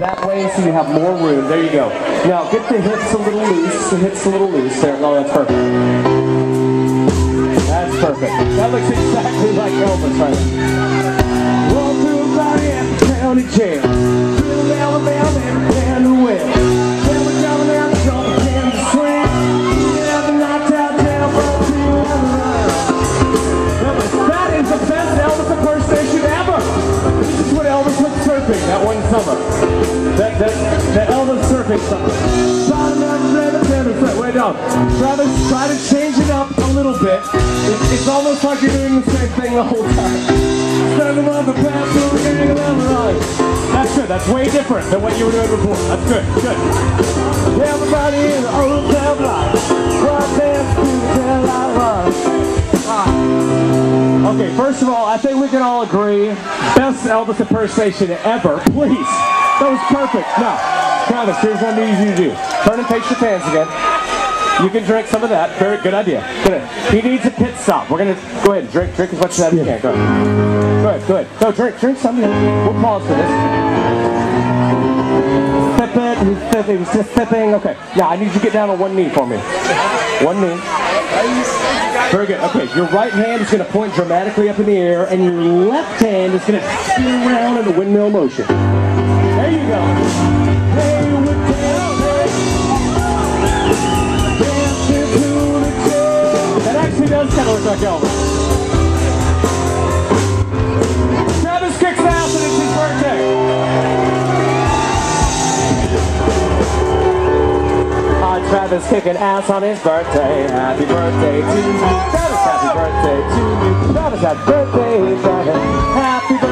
that way so you have more room. There you go. Now get the hips a little loose. The hips a little loose. There. Oh, that's perfect. That's perfect. That looks exactly like Elvis right now. Roll through a body at the county jail. Through the Alabama and down the well. Then we're driving down the road and the swing. You never knocked out down, but you never run. That is the best Elvis impersonation ever. This is what Elvis was surfing that one summer. That Elvis surfing summer. Wait, no. Try to change it up a little bit. It's almost like you're doing the same thing the whole time. That's good. That's way different than what you were doing before. That's good. Good. Everybody in the old town life. Okay, first of all, I think we can all agree, best Elvis impersonation ever. Please. That was perfect. Now, Travis, here's what I need you to do. Turn and face your pants again. You can drink some of that. Very good idea. Good. He needs a pit stop. We're going to go ahead and drink as much as you can. Go ahead. Go ahead. No, drink some. We'll pause for this. He was just stepping. Okay. Yeah, I need you to get down on one knee for me. One knee. Very good. Okay, your right hand is going to point dramatically up in the air, and your left hand is going to spin around in a windmill motion. There you go. That actually does kind of look like Elvis. Travis kicks ass and it's his birthday. Travis kicking ass on his birthday. Happy birthday to you. Travis, happy birthday to you. Travis, happy birthday, Travis. Happy birthday.